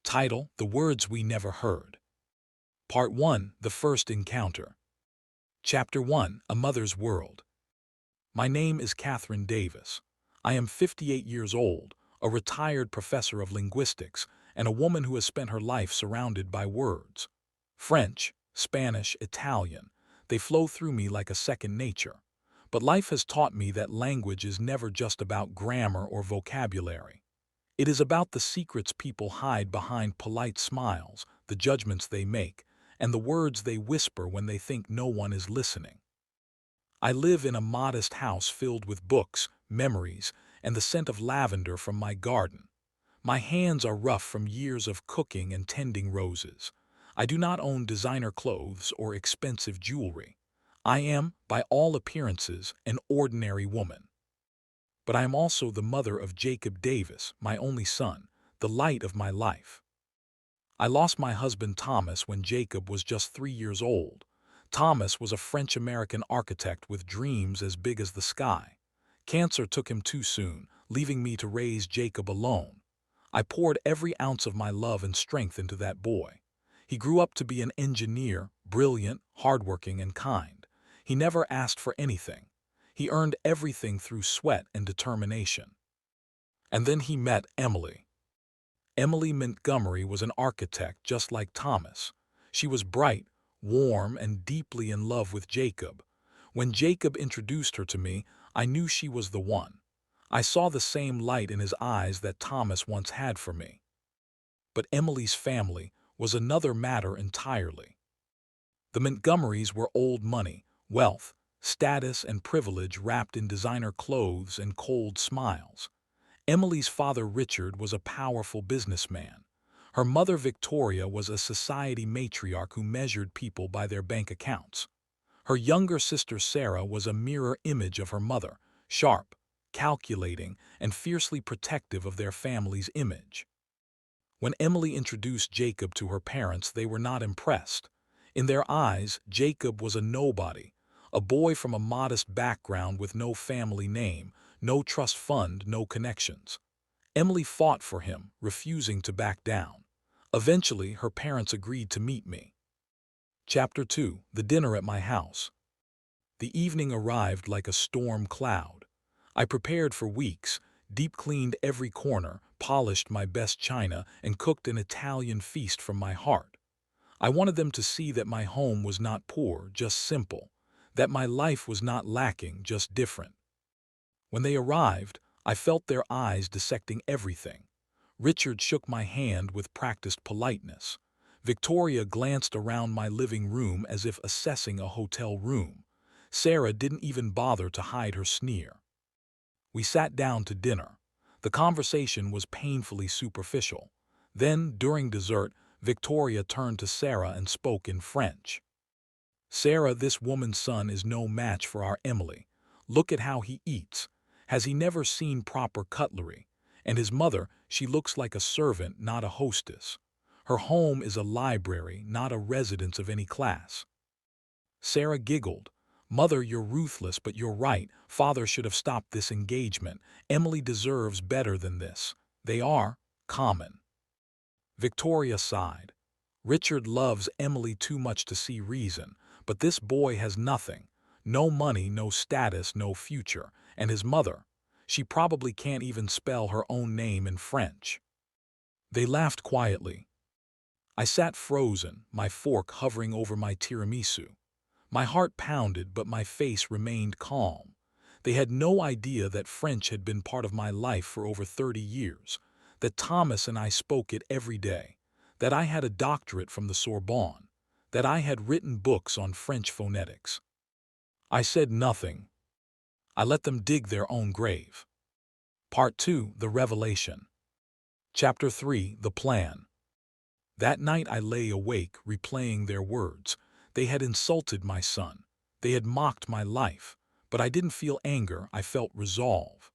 Title: The Words We Never Heard. Part 1: The First Encounter. Chapter 1: A Mother's World. My name is Catherine Davis. I am 58 years old, a retired professor of linguistics, and a woman who has spent her life surrounded by words. French, Spanish, Italian, they flow through me like a second nature. But life has taught me that language is never just about grammar or vocabulary. It is about the secrets people hide behind polite smiles, the judgments they make, and the words they whisper when they think no one is listening. I live in a modest house filled with books, memories, and the scent of lavender from my garden. My hands are rough from years of cooking and tending roses. I do not own designer clothes or expensive jewelry. I am, by all appearances, an ordinary woman. But I am also the mother of Jacob Davis, my only son, the light of my life. I lost my husband Thomas when Jacob was just 3 years old. Thomas was a French-American architect with dreams as big as the sky. Cancer took him too soon, leaving me to raise Jacob alone. I poured every ounce of my love and strength into that boy. He grew up to be an engineer, brilliant, hardworking, and kind. He never asked for anything. He earned everything through sweat and determination. And then he met Emily. Emily Montgomery was an architect just like Thomas. She was bright, warm, and deeply in love with Jacob. When Jacob introduced her to me, I knew she was the one. I saw the same light in his eyes that Thomas once had for me. But Emily's family was another matter entirely. The Montgomerys were old money, wealth, status, and privilege wrapped in designer clothes and cold smiles. Emily's father Richard was a powerful businessman. Her mother Victoria was a society matriarch who measured people by their bank accounts. Her younger sister Sarah was a mirror image of her mother, sharp, calculating, and fiercely protective of their family's image. When Emily introduced Jacob to her parents, they were not impressed. In their eyes, Jacob was a nobody, a boy from a modest background with no family name, no trust fund, no connections. Emily fought for him, refusing to back down. Eventually, her parents agreed to meet me. Chapter 2: The Dinner at My House. The evening arrived like a storm cloud. I prepared for weeks, deep-cleaned every corner, polished my best china, and cooked an Italian feast from my heart. I wanted them to see that my home was not poor, just simple, that my life was not lacking, just different. When they arrived, I felt their eyes dissecting everything. Richard shook my hand with practiced politeness. Victoria glanced around my living room as if assessing a hotel room. Sarah didn't even bother to hide her sneer. We sat down to dinner. The conversation was painfully superficial. Then, during dessert, Victoria turned to Sarah and spoke in French. "Sarah, this woman's son is no match for our Emily. Look at how he eats. Has he never seen proper cutlery? And his mother, she looks like a servant, not a hostess. Her home is a library, not a residence of any class." Sarah giggled. "Mother, you're ruthless, but you're right. Father should have stopped this engagement. Emily deserves better than this. They are common." Victoria sighed. "Richard loves Emily too much to see reason, but this boy has nothing. No money, no status, no future. And his mother, she probably can't even spell her own name in French." They laughed quietly. I sat frozen, my fork hovering over my tiramisu. My heart pounded, but my face remained calm. They had no idea that French had been part of my life for over 30 years, that Thomas and I spoke it every day, that I had a doctorate from the Sorbonne, that I had written books on French phonetics. I said nothing. I let them dig their own grave. Part 2: The Revelation. Chapter 3: The Plan. That night I lay awake, replaying their words. They had insulted my son. They had mocked my life. But I didn't feel anger, I felt resolve.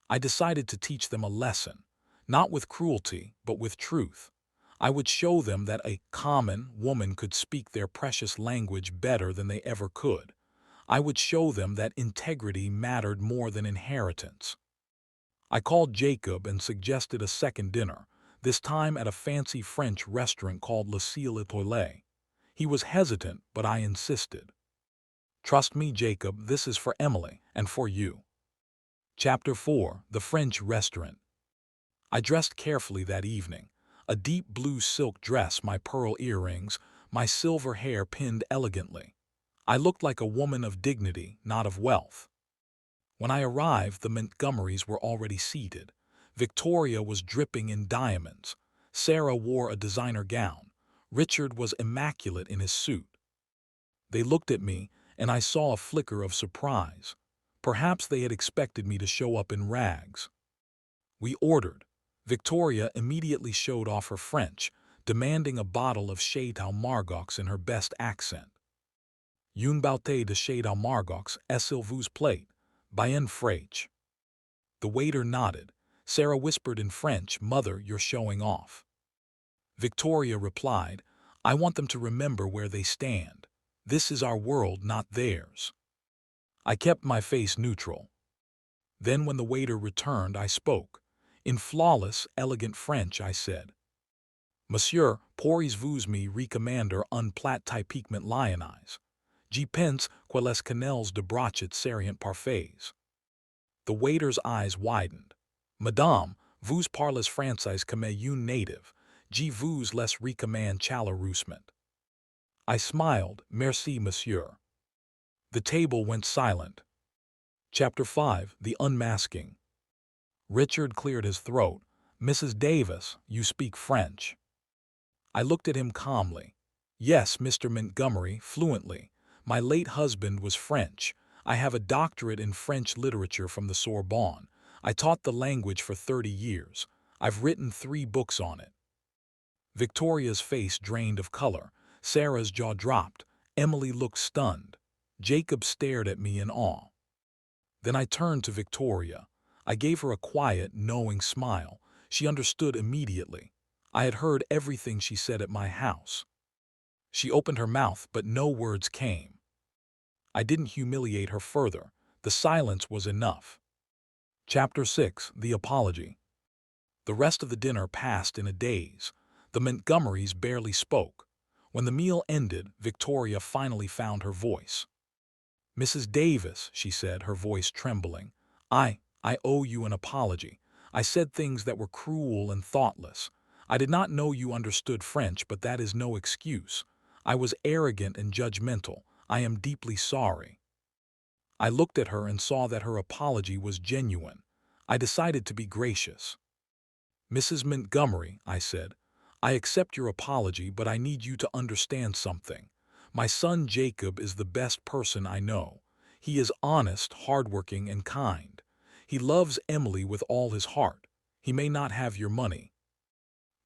I decided to teach them a lesson, not with cruelty, but with truth. I would show them that a common woman could speak their precious language better than they ever could. I would show them that integrity mattered more than inheritance. I called Jacob and suggested a second dinner. this time at a fancy French restaurant called Le Ciel Étoilé. He was hesitant, but I insisted. Trust me, Jacob, this is for Emily and for you. Chapter 4: The French Restaurant. I dressed carefully that evening. A deep blue silk dress, my pearl earrings, my silver hair pinned elegantly. I looked like a woman of dignity, not of wealth. When I arrived, the Montgomerys were already seated. Victoria was dripping in diamonds. Sarah wore a designer gown. Richard was immaculate in his suit. They looked at me, and I saw a flicker of surprise. Perhaps they had expected me to show up in rags. We ordered. Victoria immediately showed off her French, demanding a bottle of Chateau Margaux in her best accent. Une bouteille de Chateau Margaux, s'il vous plaît, bien fraîche. The waiter nodded. Sarah whispered in French, "Mother, you're showing off." Victoria replied, "I want them to remember where they stand. This is our world, not theirs." I kept my face neutral. Then when the waiter returned, I spoke. In flawless, elegant French, I said, "Monsieur, pourriez-vous me recommander un plat typiquement lyonnais? Je pense que les canelles de brochet seraient parfaits." The waiter's eyes widened. "Madame, vous parlez français comme une native. Je vous les recommande chaleureusement." I smiled. "Merci, monsieur." The table went silent. Chapter 5: The Unmasking. Richard cleared his throat. "Mrs. Davis, you speak French." I looked at him calmly. "Yes, Mr. Montgomery, fluently. My late husband was French. I have a doctorate in French literature from the Sorbonne. I taught the language for 30 years. I've written 3 books on it." Victoria's face drained of color. Sarah's jaw dropped. Emily looked stunned. Jacob stared at me in awe. Then I turned to Victoria. I gave her a quiet, knowing smile. She understood immediately. I had heard everything she said at my house. She opened her mouth, but no words came. I didn't humiliate her further. The silence was enough. Chapter 6: The Apology. The rest of the dinner passed in a daze. The Montgomerys barely spoke. When the meal ended, Victoria finally found her voice. "Mrs. Davis," she said, her voice trembling, I owe you an apology. I said things that were cruel and thoughtless. I did not know you understood French, but that is no excuse. I was arrogant and judgmental. I am deeply sorry." I looked at her and saw that her apology was genuine. I decided to be gracious. "Mrs. Montgomery," I said, "I accept your apology, but I need you to understand something. My son Jacob is the best person I know. He is honest, hardworking, and kind. He loves Emily with all his heart. He may not have your money,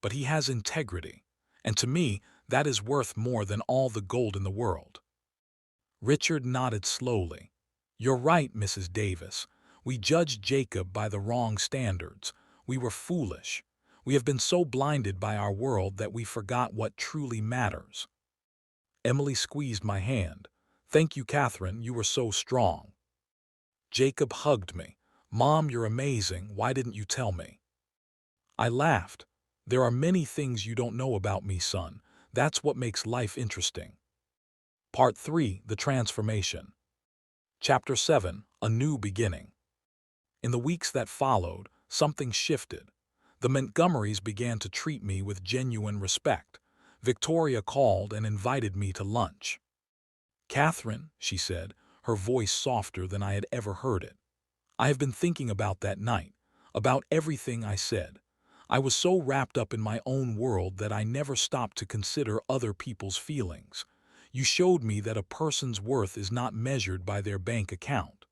but he has integrity. And to me, that is worth more than all the gold in the world." Richard nodded slowly. "You're right, Mrs. Davis. We judged Jacob by the wrong standards. We were foolish. We have been so blinded by our world that we forgot what truly matters." Emily squeezed my hand. "Thank you, Catherine. You were so strong." Jacob hugged me. "Mom, you're amazing. Why didn't you tell me?" I laughed. "There are many things you don't know about me, son. That's what makes life interesting." Part 3: The Transformation. Chapter 7: A New Beginning. In the weeks that followed, something shifted. The Montgomerys began to treat me with genuine respect. Victoria called and invited me to lunch. "Catherine," she said, her voice softer than I had ever heard it, "I have been thinking about that night, about everything I said. I was so wrapped up in my own world that I never stopped to consider other people's feelings. You showed me that a person's worth is not measured by their bank account."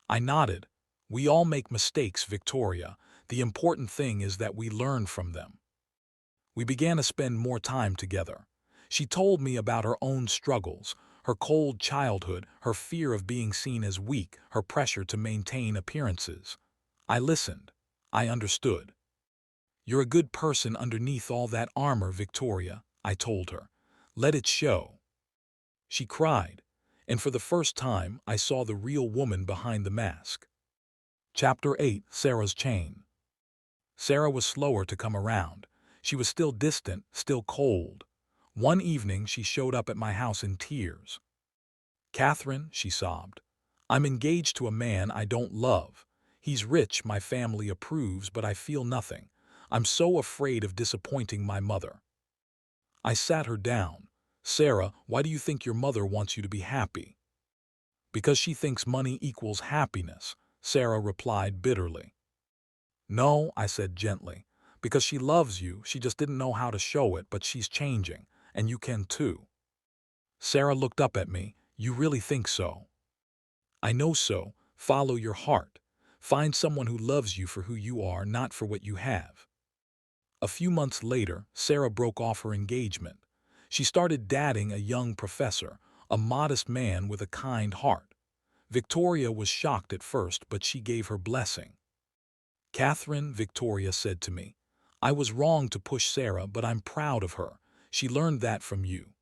I nodded. "We all make mistakes, Victoria. The important thing is that we learn from them." We began to spend more time together. She told me about her own struggles, her cold childhood, her fear of being seen as weak, her pressure to maintain appearances. I listened. I understood. "You're a good person underneath all that armor, Victoria," I told her. "Let it show." She cried, and for the first time I saw the real woman behind the mask. Chapter 8: Sarah's Chain. Sarah was slower to come around. She was still distant, still cold. One evening she showed up at my house in tears. "Catherine," she sobbed, "I'm engaged to a man I don't love. He's rich, my family approves, but I feel nothing. I'm so afraid of disappointing my mother." I sat her down. "Sarah, why do you think your mother wants you to be happy?" "Because she thinks money equals happiness," Sarah replied bitterly. "No," I said gently, "because she loves you, she just didn't know how to show it, but she's changing, and you can too." Sarah looked up at me. "You really think so?" "I know so. Follow your heart. Find someone who loves you for who you are, not for what you have." A few months later, Sarah broke off her engagement. She started dating a young professor, a modest man with a kind heart. Victoria was shocked at first, but she gave her blessing. "Catherine," Victoria said to me, "I was wrong to push Sarah, but I'm proud of her. She learned that from you."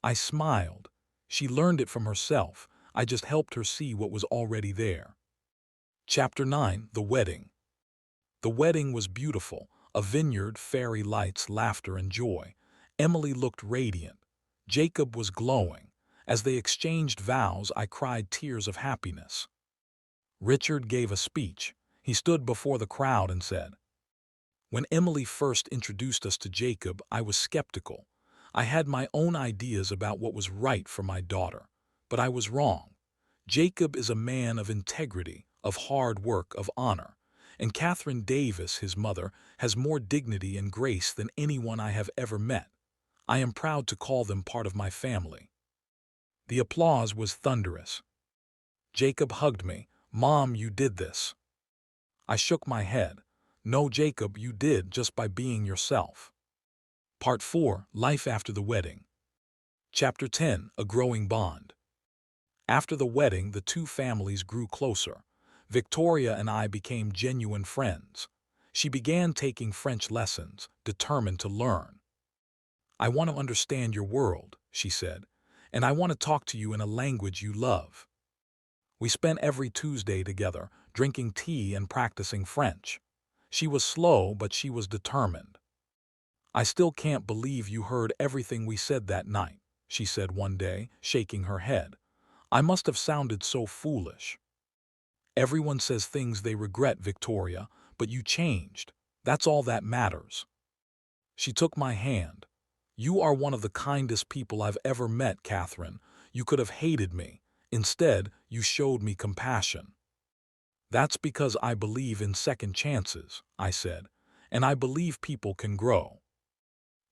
I smiled. She learned it from herself. I just helped her see what was already there. Chapter 9: The Wedding. The wedding was beautiful, a vineyard, fairy lights, laughter, and joy. Emily looked radiant. Jacob was glowing. As they exchanged vows, I cried tears of happiness. Richard gave a speech. He stood before the crowd and said, "When Emily first introduced us to Jacob, I was skeptical. I had my own ideas about what was right for my daughter. But I was wrong. Jacob is a man of integrity, of hard work, of honor. And Catherine Davis, his mother, has more dignity and grace than anyone I have ever met. I am proud to call them part of my family." The applause was thunderous. Jacob hugged me. "Mom, you did this." I shook my head. "No, Jacob, you did, just by being yourself." Part 4: Life After the Wedding. Chapter 10: A Growing Bond. After the wedding, the two families grew closer. Victoria and I became genuine friends. She began taking French lessons, determined to learn. "I want to understand your world," she said, "and I want to talk to you in a language you love." We spent every Tuesday together, drinking tea and practicing French. She was slow, but she was determined. "I still can't believe you heard everything we said that night," she said one day, shaking her head. "I must have sounded so foolish." "Everyone says things they regret, Victoria, but you changed. That's all that matters." She took my hand. "You are one of the kindest people I've ever met, Catherine. You could have hated me. Instead, you showed me compassion." "That's because I believe in second chances," I said, "and I believe people can grow."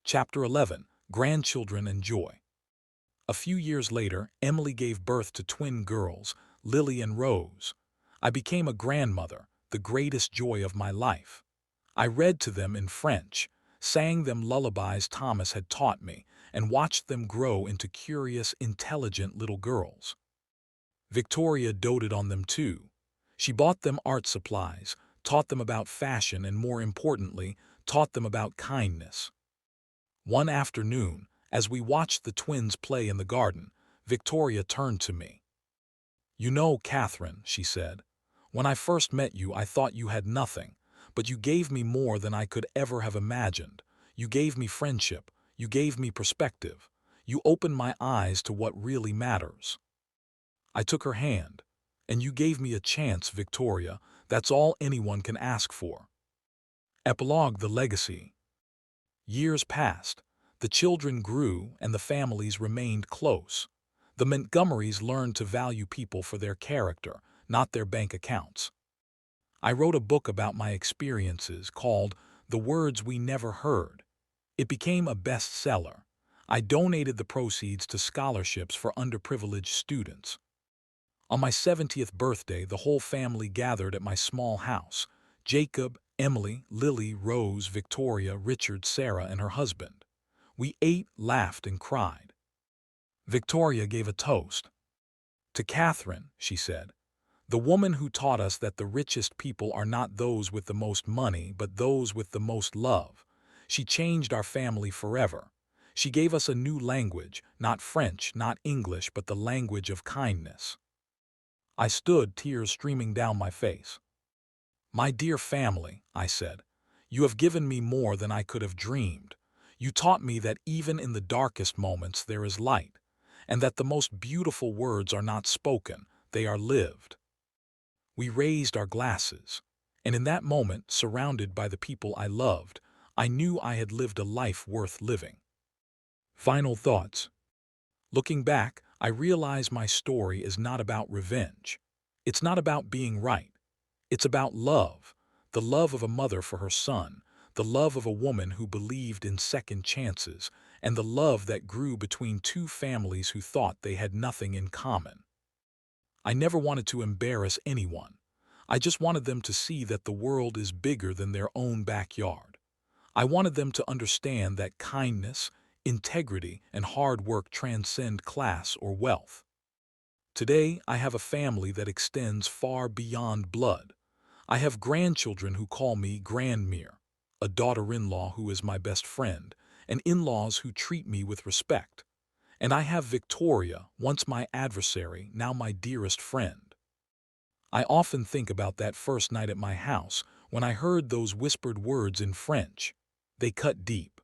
Chapter 11: Grandchildren and Joy. A few years later, Emily gave birth to twin girls, Lily and Rose. I became a grandmother, the greatest joy of my life. I read to them in French, sang them lullabies Thomas had taught me, and watched them grow into curious, intelligent little girls. Victoria doted on them too. She bought them art supplies, taught them about fashion, and more importantly, taught them about kindness. One afternoon, as we watched the twins play in the garden, Victoria turned to me. "You know, Catherine," she said, "when I first met you, I thought you had nothing, but you gave me more than I could ever have imagined. You gave me friendship. You gave me perspective. You opened my eyes to what really matters." I took her hand. "And you gave me a chance, Victoria. That's all anyone can ask for." Epilogue: The Legacy. Years passed. The children grew, and the families remained close. The Montgomerys learned to value people for their character, not their bank accounts. I wrote a book about my experiences called The Words We Never Heard. It became a bestseller. I donated the proceeds to scholarships for underprivileged students. On my 70th birthday, the whole family gathered at my small house. Jacob, Emily, Lily, Rose, Victoria, Richard, Sarah, and her husband. We ate, laughed, and cried. Victoria gave a toast. "To Catherine," she said, "the woman who taught us that the richest people are not those with the most money, but those with the most love. She changed our family forever. She gave us a new language, not French, not English, but the language of kindness." I stood, tears streaming down my face. "My dear family," I said, You have given me more than I could have dreamed. You taught me that even in the darkest moments there is light, and that the most beautiful words are not spoken, they are lived. We raised our glasses, and in that moment, surrounded by the people I loved, I knew I had lived a life worth living. Final thoughts. Looking back, I realize my story is not about revenge. It's not about being right. It's about love, the love of a mother for her son, the love of a woman who believed in second chances, and the love that grew between two families who thought they had nothing in common. I never wanted to embarrass anyone. I just wanted them to see that the world is bigger than their own backyard. I wanted them to understand that kindness, integrity, and hard work transcend class or wealth. Today, I have a family that extends far beyond blood. I have grandchildren who call me Grandmere, a daughter-in-law who is my best friend, and in-laws who treat me with respect. And I have Victoria, once my adversary, now my dearest friend. I often think about that first night at my house when I heard those whispered words in French. They cut deep.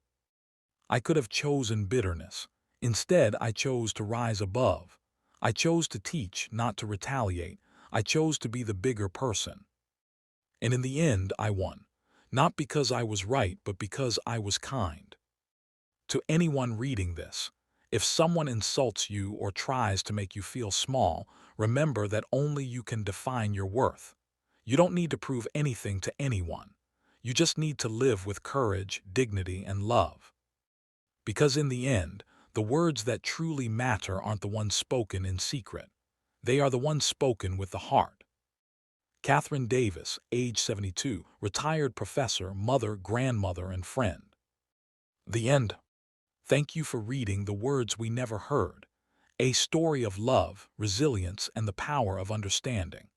I could have chosen bitterness. Instead, I chose to rise above. I chose to teach, not to retaliate. I chose to be the bigger person. And in the end, I won. Not because I was right, but because I was kind. To anyone reading this, if someone insults you or tries to make you feel small, remember that only you can define your worth. You don't need to prove anything to anyone. You just need to live with courage, dignity, and love. Because in the end, the words that truly matter aren't the ones spoken in secret. They are the ones spoken with the heart. Catherine Davis, age 72, retired professor, mother, grandmother, and friend. The end. Thank you for reading The Words We Never Heard, a story of love, resilience, and the power of understanding.